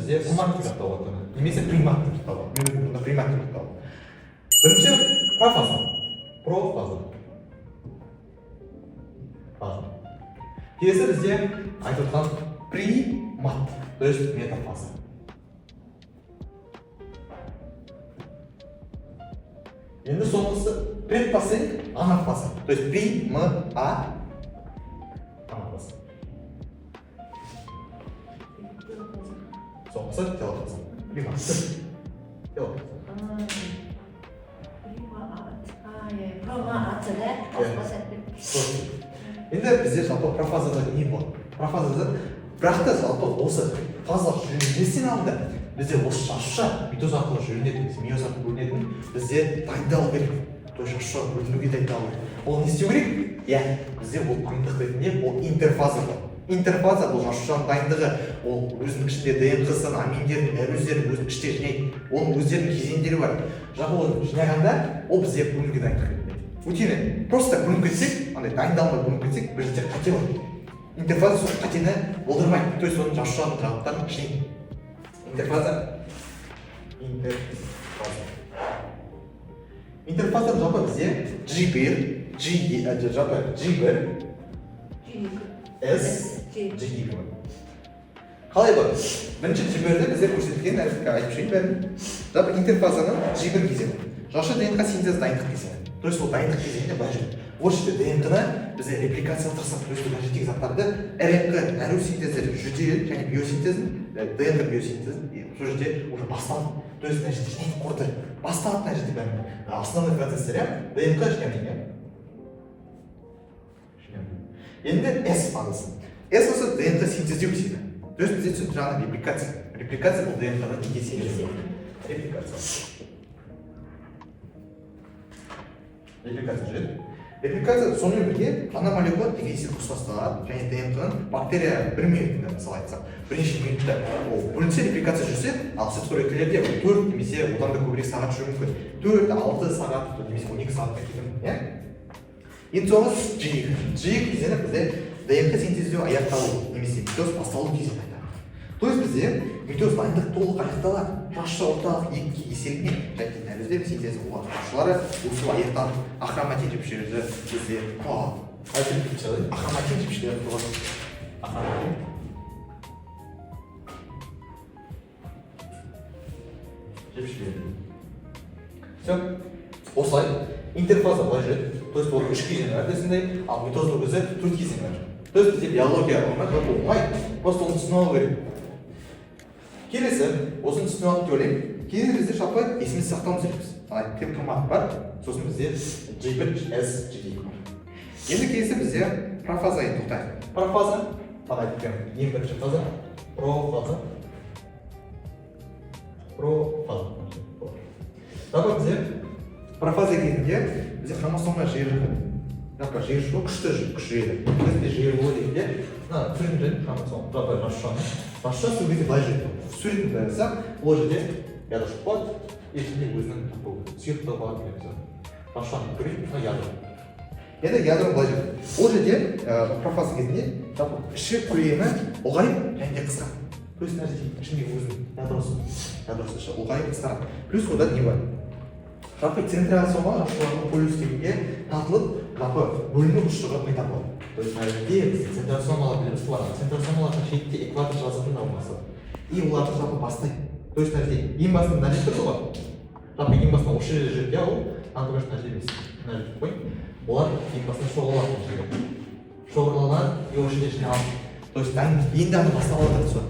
бізде примат деп аталады, немесе примат деп аталады. Мен өзім бұнда примат деп аталады. Бірінші профаза. Профаза. Келесі бізде айтып отқан примат, то есть метафаза. Енді соңғысы предпоследник анафаза, то есть анафаза. Соңғысы телофаза. Енді бізде жалпы профазада не болады? Профазада бірақ та жалпы осы фазалық жүргізген алды бізде осы шашуша митоз арқылы жүрінетін, миоз арқылы бөлінетін бізде дайындалу керек. То есть шашуша бөлінуге дайындалу керек. Ол не істеу керек? Иә, бізде ол дайындық ретінде ол интерфаза бар. Интерфаза бұл шашушаның дайындығы, ол өзінің ішінде ДНК-сын, аминдерін, әрөздерін өзінің іште жинайды. Оның өздерінің кезеңдері бар. Жалпы оны жинағанда ол бізде бөлінуге дайындық ретінде. Өйткені просто бөлініп кетсек, андай дайындалмай бөлініп кетсек, бір жерде қате бар. Интерфаза сол қатені болдырмайды. То есть оның шашушаның жауаптарын жинайды. Интерфаза. Интерфаза жалпы бізде G1, жалпы G1, S, G2. Қалай бар? Бірінші G1-де бізде көрсетілген айтып жүрейін бәрін. Жалпы интерфазаның G1 кезеңі. Жасуша ДНК синтезі дайындық кезеңі. То есть ол дайындық кезеңінде былай жүреді. Осы жерде ДНК-ны бізде репликация тырысып, то есть қажетті заттарды РНК, әру синтезі, жүйе және биосинтезін, ДНК биосинтезін сол жерде уже басталды. То есть мына жерде жинайтын қорды басталады мына жерде бәрін. Основной процесстер ДНК жинайтын. Енді S фазасы. S осы ДНК синтездеу кезеңі. То есть бізде түсініп жаңағы репликация. Репликация бұл ДНК-ны неге синтездеу. Репликация жүреді. Репликация сонымен бірге ана молекула дегенсіз қосыластырылады және ДНК-ның бактерия бір минутында мысалы айтсақ, бірнеше минутта ол бөлінсе репликация жүрсе, ал сүтқоректілерде 4 немесе одан да көбірек сағат жүруі мүмкін. 4-6 сағат немесе 12 сағатқа кетуі мүмкін. Енді соңғы G2 кезеңі бізде ДНК синтездеу аяқталу немесе митоз басталу кезеңі айтады. То есть бізде митоз дайындық толық аяқталады. Шашуша орталық екіге еселіне және нәрөздер синтезі болады. Шашушалары өсу аяқталады. Ахроматин жіпшелері бізде ахроматин жіпшелері болады. Жіпшелері. Все. Осылай интерфаза былай жүреді. То есть ол 3 кезең бар десіндей, ал митоздың өзі 4 кезең бар. То есть бізде биология оңай, просто оны түсініп алу керек. Келесі, осыны түсініп алып ойлаймын. Келесі бізде жалпы есімізді сақтауымыз керекпіз. Примат бар, сосын бізде G1, S, G2 бар. Енді келесі бізде профаза енді тоқтайық. Профаза, айтып ең бірінші фаза, профаза. Жалпы бізде профаза кезінде бізде хромосомға жиырылды. Жалпы жиырылу күшті жиырылды. Бізде жиырылу дегенде, түрін және хромосом, жалпы жасуша сол кезде былай жүреді. Суретін бәрісі, ол жерде ядро болады, ешінде өзінің сұйықтығы бар демекті. Жасушаның көрейін, ядро. Енді ядро былай жүреді. Ол жерде профаза кезінде жалпы іші көлемі ұлғайып және қысқарады. Плюс мына жерде ішіндегі өзінің ядросы іші ұлғайып қысқарады. Плюс одан не бар? Жалпы центросома жасушалардың полюс дегенге тартылып, жалпы бөліну ұшығы пайда болады. То есть мына жерде центросомалар біліміз бар. Центросомалардың шетте экватор жазатын алмасы. И оларды жалпы бастайды. То есть мына жерде ең басында мына жерде тұр ғой. Жалпы ең басында осы жерде ол, антогаш мына жерде емес. Мына жерде қой. Олар ең басында шоғырланады мына жерде. Шоғырланады, и осы жерде алады. То есть енді аны басталып жатыр сол.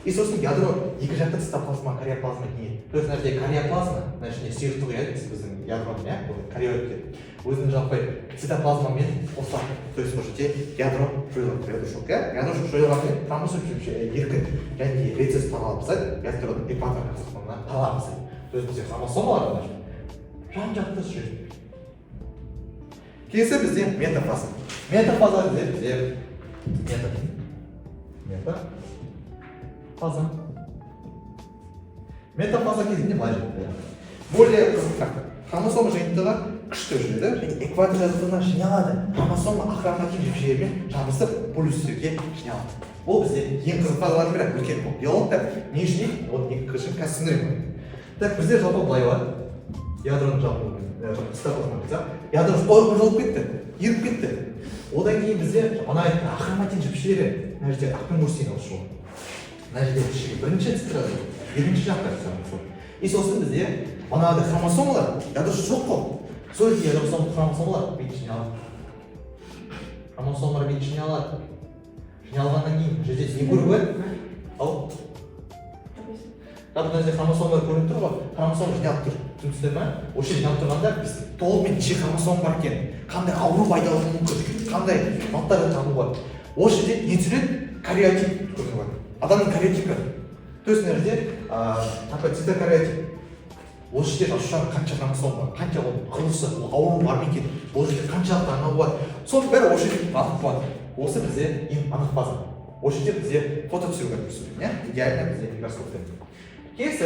И сосын ядро екі жақты цитоплазма, кариоплазма киеді. То есть мына жерде кариоплазма, мына жерде сұйықтық ұяды біздің ядроның, кариоидтер. Өзінің жалпы цитоплазмамен қосылады. То есть осы жерде ядро жойылады. Ядро жойылғанмен хромосом еркін және рецесс талап жасайды, ядроның экватор қасықпанына талап жасайды. То есть бізде хромосомалар жан-жақты жүреді. Келесі бізде метафаза. Метафаза бізде метафаза кезінде былай жүреді. Более қызық хромосома жиынтығы күшті жүреді және экватор жазықтығынан жиналады. Хромосома ахроматин жіпшелермен жабысып полюстерге жиналады. Ол бізде ең қызық фазалардың бірі. Өйткені бұл биологтар не үшін дейді? Вот екі қышын қазір түсіндірем. Так, бізде жалпы былай бар. Ядроның жалпы ядро қойылып кетті, еріп кетті. Одан кейін бізде ана ахроматин жіпшелері мына жерде ақпен көрсетейін осы жолы. Мына жерде бірінші цитраза, екінші жақта. И сосын бізде манағыдай хромосомалар ядросы жоқ қой. Сол ядросы хромосомалар бүйтіп жиналады. Хромосомалар бүйтіп жиналады. Жиналғаннан кейін жерде не көріп бар? Ал мына жерде хромосомалар көрініп тұр ғой. Хромосом жиналып тұр. Түсінесіздер ме? Осы жерде жиналып тұрғанда біз толығымен неше хромосом бар екен, қандай ауру пайда болуы мүмкін, қандай заттарды табу бар. Осы жерде не түсіреді? Кариотип көрініп бар. Адамның кариотипі. То есть мына жерде такой цитокариотип. Осы жерде жазушаның қанша хромосом бар, қанша құрылысы, ауру бар ма екен, ол жерде қаншалықты анау бар. Соның бәрі осы жерде анық бар. Осы бізде ең анық база. Осы жерде бізде фото түсіру керек түсіреді, иә? Идеально бізде микроскоппен. Келесі,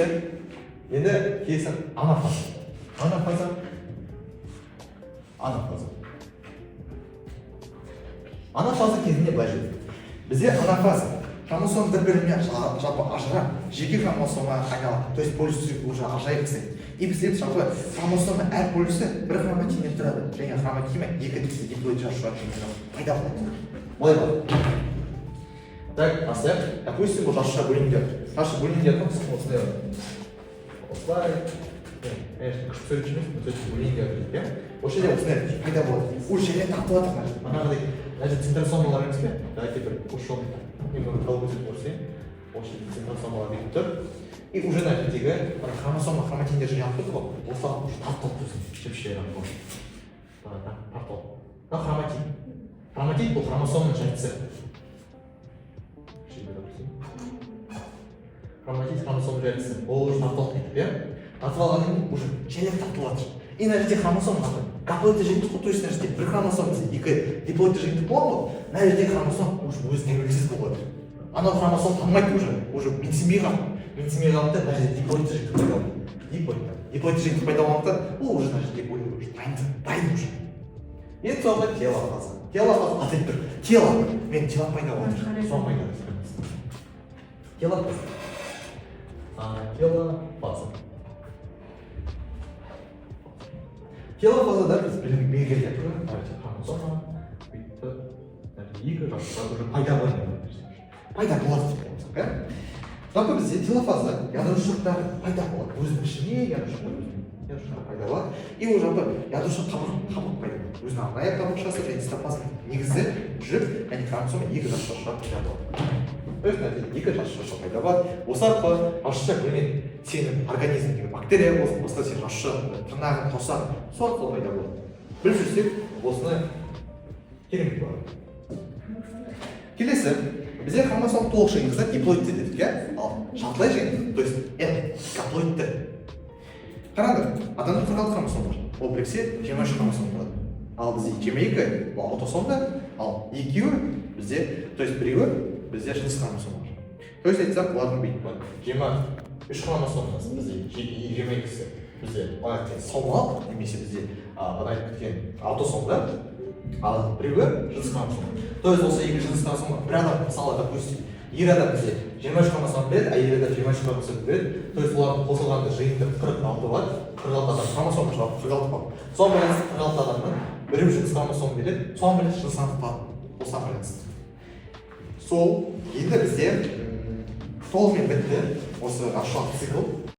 енді келесі анафаза. Анафаза. Анафаза кезінде былай жүреді. Бізде анафаза. Хромосом бір-бірімен жалпы ажырап, жеке хромосома айналады. То есть полюсі уже ажырай бастайды. И бізде жалпы хромосома әр полюсі бір хроматиннен тұрады. Және хроматині екі диплоид жасушалар пайда болады. Олай болады. Так, бастайық. Допустим, бұл жасуша бөлінген. Жасуша бөлінген осылай. Осылай. Конечно, күшті сөйлеуші емес, бұл сөйтіп бөлінген дейді. Осы жерде осылай пайда болады. Ол жерде тартылады. Манағыдай, мына жерде центросомалар емес пе? Давайте бір ушыл немного колбузит көрсетейін. Осы жерде центросомалар беріп тұр. И уже мына жердегі хромосома хроматиндер жиналып тұрды ғой. Осыған уже тартылып тұрсын. Жіпшелері арқылы. Тартылып. Мынау хроматин. Хроматин бұл хромосомның жартысы. Хроматин хромосомның жартысы. Ол уже тартылып кетіп, иә? Тартып алғаннан кейін уже желек тартылып жатыр. И мына жерде хромосом гаплоидты жиынтық қой, то есть мына жерде бір хромосом екі диплоидты жиынтық болады ғой. Мына жердегі хромосом уже өзі тәуелсіз болады. Анау хромосом танымайды уже менсінбей қалды. Менсінбей қалды да мына жерде диплоидты жиынтық пайда болды. Диплоидты жиынтық пайда болғанда ол уже мына жерде бөлініп уже дайын уже. Енді соңғы телофаза. Телофаза атайып тұр. Тело. Мен тело пайда болады. Соң пайда болады. Телофаза. Телофазада біз белгілеп тұрмыз. Хромосома бүйтіп екі жасушалар уже пайда болады. Пайда болады деп айтсақ, иә? Жалпы бізде телофазада ядрошықтар пайда болады. Өзінің ішіне ядрошықтар пайда болады. И ол жалпы ядрошы қабық пайда болады. Өзінің арнайы қабықшасы және цитоплазманың негізі жүріп, яғни хромосома екі жасушалар пайда болады. То есть екі жасуша пайда болады. Осы арқылы жасуша бөлінген сенің организмдегі бактерия болсын, болса сен жасуша тырнағын қосақ, сол арқылы пайда болады. Біліп жүрсек, осыны керемет болады. Келесі, бізде хромосом толық жиынтықта диплоидты дедік, иә? Ал жартылай жиынтық, то есть гаплоидты. Қараңдар, адамның 46 хромосом бар. Ол біріксе 23 хромосом болады. Ал бізде 22 бұл аутосомда, ал екеуі бізде, то есть біреуі бізде жыныс хромосом бар. То есть айтсақ, бұлардың бүйтіп бар. 23 хромосомасы бізде 22-сі бізде сомалық, немесе бізде айтып кеткен аутосомда, ал біреуі жыныс хромосом. То есть осы екі жыныс хромосом бір адам, мысалы, допустим, ер адам бізде 23 хромосом береді, әйел адам 23 хромосом береді. То есть олардың қосылғанда жиынтық 46 болады. 46 адам хромосом жауап 46 болады. Соған байланысты 46 адамның біреу жыныс хромосом береді, соған байланысты жыныс анықталады. Осыған байланысты. Сол, енді бізде толығымен бітті осы ашылған цикл.